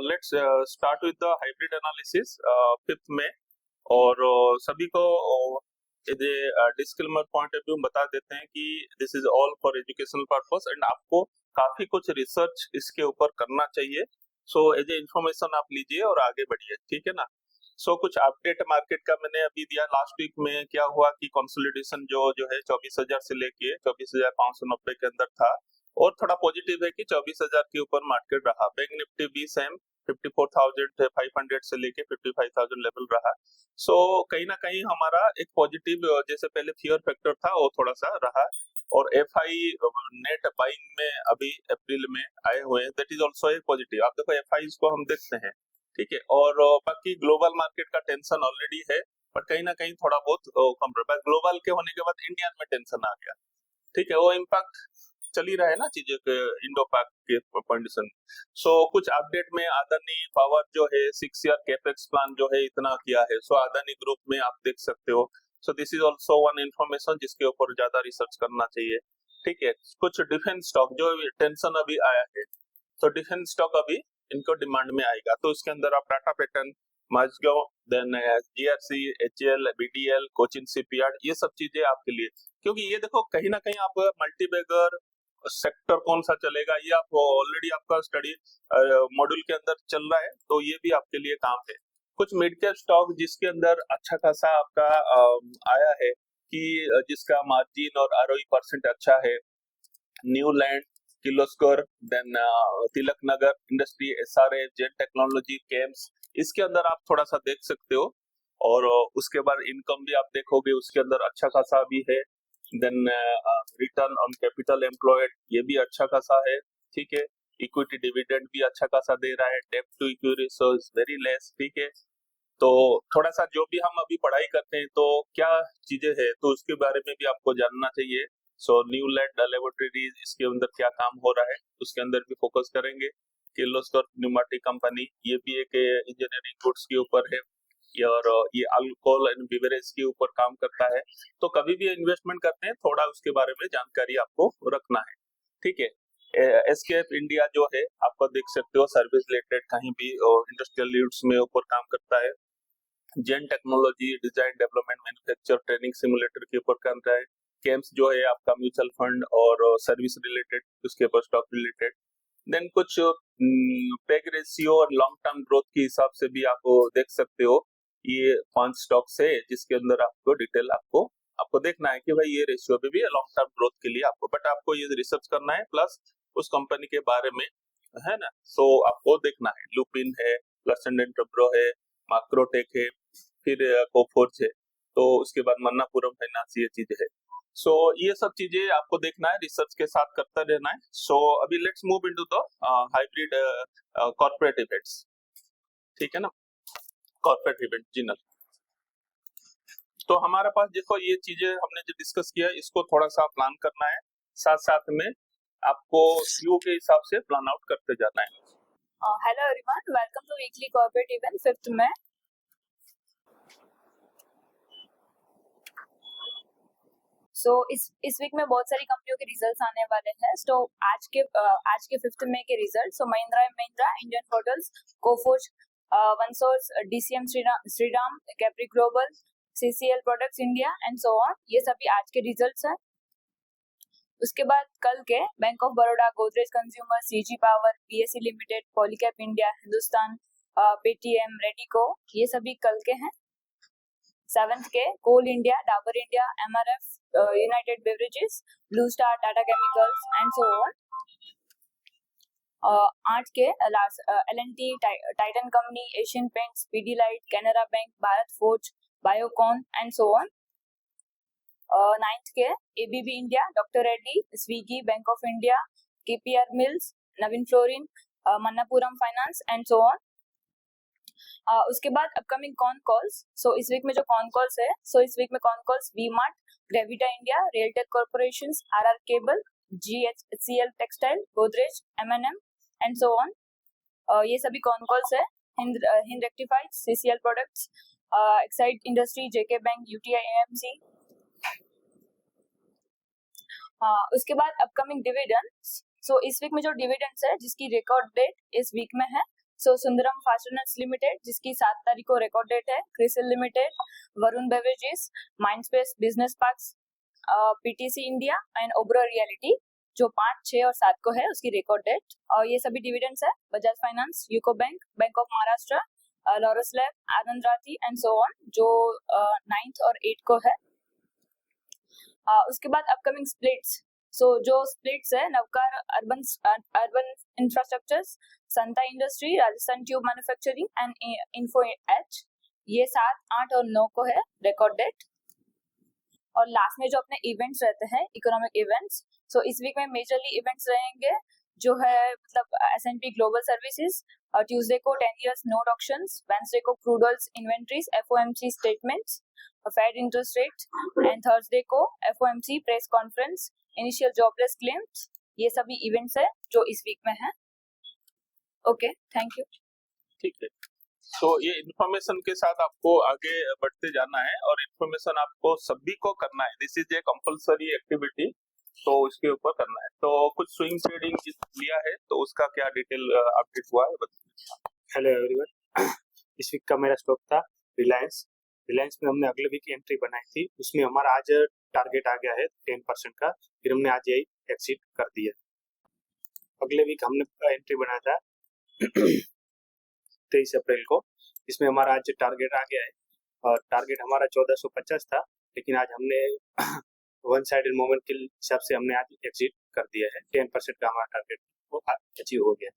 Let's start with the hybrid analysis 5th में। और सभी को ये डिस्क्लेमर पॉइंट ऑफ व्यू बता देते हैं कि this is all for educational purpose and आपको काफी कुछ रिसर्च इसके ऊपर करना चाहिए। सो एज ए इंफॉर्मेशन आप लीजिए और आगे बढ़िए, ठीक है ना। कुछ अपडेट मार्केट का मैंने अभी दिया। लास्ट वीक में क्या हुआ कि कंसोलिडेशन जो है 24,000 से लेके 24,590 के अंदर था। और थोड़ा पॉजिटिव है कि 24,000 के ऊपर मार्केट रहा। बैंक निफ्टी भी सेम 54,500 से लेके 55,000 लेवल रहा। कहीं ना कहीं हमारा एक पॉजिटिव, जैसे पहले फियर फैक्टर था वो थोड़ा सा रहा। और एफआई नेट बाइंग में अभी अप्रैल में आए हुए हैं, that is also a positive. आप देखो एफआई को हम देखते हैं, ठीक है। और बाकी ग्लोबल मार्केट का टेंशन ऑलरेडी है, बट कहीं ना कहीं थोड़ा बहुत कम रहा है। ग्लोबल के होने के बाद इंडिया में टेंशन आ गया, ठीक है। वो इम्पैक्ट चल ही रहा है ना चीजें के इंडो पाक के कंडीशन। कुछ अपडेट में अदानी पावर जो है 6 ईयर कैपेक्स प्लान जो है इतना किया है। अदानी ग्रुप में आप देख सकते हो। This is also one information जिसके ऊपर ज्यादा रिसर्च करना चाहिए, ठीक है। कुछ डिफेंस स्टॉक जो टेंशन अभी आया है, तो डिफेंस स्टॉक अभी इनको डिमांड में आएगा। तो इसके अंदर आप Data Pattern, Mazagon, then GRC, HL, BDL, Cochin Shipyard, ये सब चीजें आपके लिए। क्योंकि ये देखो कहीं ना कहीं आप मल्टीबैगर सेक्टर कौन सा चलेगा ये आप ऑलरेडी आपका स्टडी मॉड्यूल के अंदर चल रहा है, तो ये भी आपके लिए काम है। कुछ मिड कैप स्टॉक जिसके अंदर अच्छा खासा आपका आया है कि जिसका मार्जिन और आरओई परसेंट अच्छा है। New land, Kirloskar, then Tilak Nagar industry, SRA, जेन टेक्नोलॉजी, केम्स, इसके अंदर आप थोड़ा सा देख सकते हो। और उसके बाद इनकम भी आप देखोगे उसके अंदर अच्छा खासा भी है। Then return on capital employed ये भी अच्छा खासा है, ठीक है। इक्विटी डिविडेंड भी अच्छा खासा दे रहा है। डेब्ट to equity ratio is very less, ठीक है। तो थोड़ा सा जो भी हम अभी पढ़ाई करते हैं तो क्या चीजें हैं तो उसके बारे में भी आपको जानना चाहिए। न्यू लैंड लेबोरेटरीज, इसके अंदर क्या काम हो रहा है उसके अंदर भी फोकस करेंगे। किर्लोस्कर न्यूमेटिक कंपनी, ये भी एक इंजीनियरिंग गुड्स के ऊपर है। और ये अल्कोहल एंड बिवरेज के ऊपर काम करता है। तो कभी भी इन्वेस्टमेंट करते हैं थोड़ा उसके बारे में जानकारी आपको रखना है, ठीक है। एसकेएफ इंडिया जो है आपको देख सकते हो सर्विस रिलेटेड कहीं भी इंडस्ट्रियल यूनिट्स में ऊपर काम करता है। Zen technology design development manufacture training simulator के ऊपर काम रहा है। केम्स जो है आपका म्यूचुअल फंड और सर्विस रिलेटेड, उसके ऊपर स्टॉक रिलेटेड। देन कुछ पेग रेशियो और लॉन्ग टर्म ग्रोथ के हिसाब से भी आप देख सकते हो। ये 5 स्टॉक्स है जिसके अंदर आपको डिटेल आपको आपको देखना है कि भाई ये रेशियो भी है लॉन्ग टर्म ग्रोथ के लिए आपको, बट आपको ये रिसर्च करना है प्लस उस कंपनी के बारे में, है ना। आपको देखना है। लुपिन है, लसन एंड टब्रो है, माक्रोटेक है, फिर कोफोर्ज है, तो उसके बाद मन्नापुरम फाइनेंस, ये चीज है। ये सब चीजें आपको देखना है, रिसर्च के साथ करता रहना है। अभी let's move into the hybrid corporate events, ठीक है ना। कॉर्पोरेट इवेंट जिनल, तो हमारे पास देखो ये चीजें हमने जो डिस्कस किया इसको थोड़ा सा प्लान करना है। साथ साथ में आपको व्यू के हिसाब से प्लान आउट करते जाना है। Hello everyone, welcome to weekly corporate event 5th में। इस वीक में बहुत सारी कंपनियों के रिजल्ट्स आने वाले हैं। आज के 5th मई के result, Mahindra and Mahindra, Indian Hotels, Coforge, OneSource, DCM Shriram, Capri Global, CCL Products India and so on, ये सभी आज के रिजल्ट्स हैं। उसके बाद कल के Bank of Baroda, Godrej Consumer, CG Power, BSE Limited, Polycab India, Hindustan, Paytm, Radico, ये सभी कल के हैं। 7th के Coal India, Dabur India, MRF, United Beverages, Blue Star, Tata Chemicals and so on. 8 के LNT, Titan Company, Asian Paints, Pidilite, Canara Bank, Bharat Forge, Biocon and so on. 9th के ABB India, doctor Reddy, Swiggy, Bank of India, KPR Mills, Navin Fluorine, Manappuram finance and so on. उसके बाद upcoming con calls. इस week में जो con calls है, इस week में con calls V Mart, Gravita India, Realtek Corporation, RR Cable, GHCL Textile, Godrej, MNM and so on, ये सभी कॉन कॉल्स है। Hind Rectified, CCL Products, Exide Industry, JK Bank, UTI AMC. उसके बाद अपकमिंग डिविडेंड्स। इस week में जो डिविडेंड्स है जिसकी रिकॉर्ड डेट इस वीक में है, सो सुंदरम फास्टनर्स लिमिटेड जिसकी 7 तारीख को रिकॉर्ड डेट है, CRISIL limited, Varun beverages, Mindspace business parks, PTC India and ओबरो reality जो 5, 6 और 7 को है उसकी रिकॉर्ड डेट। और ये सभी डिविडेंड्स है Bajaj finance, UCO bank, bank of Maharashtra, Laurus lab, Anand Rathi and so on जो 9th और 8 को है। उसके बाद अपकमिंग स्प्लिट्स, सो जो स्प्लिट्स है Navkar urban infrastructures, Santa industry, Rajasthan tube manufacturing and info H, ये 7, 8 और 9 को है रिकॉर्ड डेट। और लास्ट में जो अपने इवेंट्स रहते हैं इकोनॉमिक इवेंट्स, सो इस वीक में मेजरली इवेंट्स रहेंगे जो है मतलब S&P ग्लोबल सर्विसेज, ट्यूसडे को 10 इयर्स नोट ऑक्शंस, वेडनेसडे को crude oils inventories, FOMC statements, Fed interest rate and Thursday को FOMC press conference, initial jobless claims. ये सभी इवेंट्स है जो इस वीक में है। Okay, thank you. ठीक है, तो ये इन्फॉर्मेशन के साथ आपको आगे बढ़ते जाना है और इन्फॉर्मेशन आपको सभी को करना है। This is a compulsory activity, तो इसके ऊपर करना है। तो कुछ स्विंग ट्रेडिंग लिया है तो उसका क्या डिटेल अपडेट हुआ है बताइए। हेलो एवरीवन, इस वीक का मेरा स्टॉक था रिलायंस। रिलायंस में हमने अगले वीक एंट्री बनाई थी, उसमें हमारा आज टारगेट आ गया है 10% का, फिर हमने आज यही एक्सिट कर दिया। अगले वीक हमने एंट्री बनाया था 23 अप्रैल को, इसमें हमारा आज टारगेट आ गया है और टारगेट हमारा 1450 था, लेकिन आज हमने वन साइडेड मोमेंट के हिसाब से हमने आज एग्जिट कर दिया है। 10% का हमारा टारगेट वो अचीव हो गया।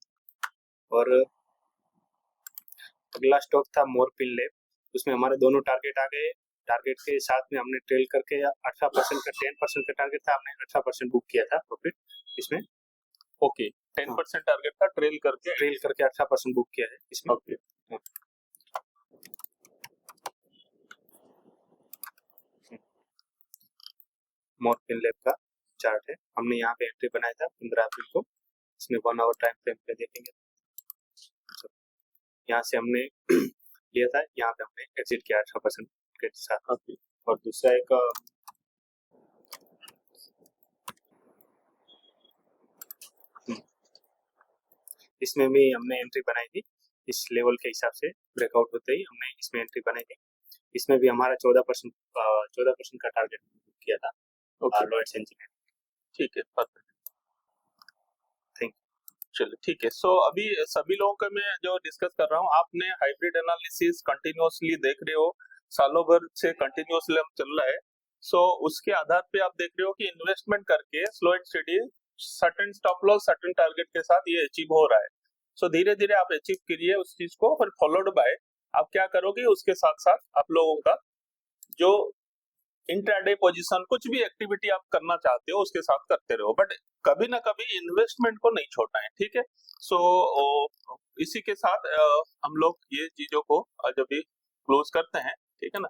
और अगला स्टॉक था मोरपिल लैब, उसमें हमारे दोनों टारगेट आ गए। टारगेट के साथ में हमने ट्रेल करके 18% का 10% का टारगेट था, हमने 18% बुक किया था प्रॉफिट इसमें। ओके, 10% टारगेट था, ट्रेल करके 18% बुक किया है इसमें। ओके, मोरपिल लैब का चार्ट है, हमने यहाँ पे एंट्री बनाया था 15 अप्रैल को। इसमें 1 आवर टाइम फ्रेम पे देखेंगे, यहाँ से हमने लिया था, यहाँ पे हमने एग्जिट किया 18% के साथ। और दूसरा एक इसमें भी हमने एंट्री बनाई थी, इस लेवल के हिसाब से ब्रेकआउट होते ही हमने इसमें एंट्री बनाई थी। इसमें भी हमारा 14% का टारगेट किया था। Lloyds engineer. ठीक है, परफेक्ट, थैंक यू। चलिए ठीक है, सो अभी सभी लोगों का मैं जो डिस्कस कर रहा हूँ, आपने हाइब्रिड एनालिसिस कंटिन्यूअसली देख रहे हो, सालों भर से कंटिन्यूअसली हम चल रहा है। सो उसके आधार पे आप देख रहे हो कि इन्वेस्टमेंट करके slow and steady certain stop loss certain target के साथ ये अचीव हो रहा है। सो धीरे धीरे आप अचीव करिए उस चीज को, फिर फॉलोड बाय आप क्या करोगे उसके साथ साथ आप लोगों का जो इंट्राडे पोजीशन कुछ भी एक्टिविटी आप करना चाहते हो उसके साथ करते रहो, बट कभी ना कभी इन्वेस्टमेंट को नहीं छोड़ना है। ठीक है, सो इसी के साथ हम लोग ये चीजों को जब भी क्लोज करते हैं, ठीक है ना।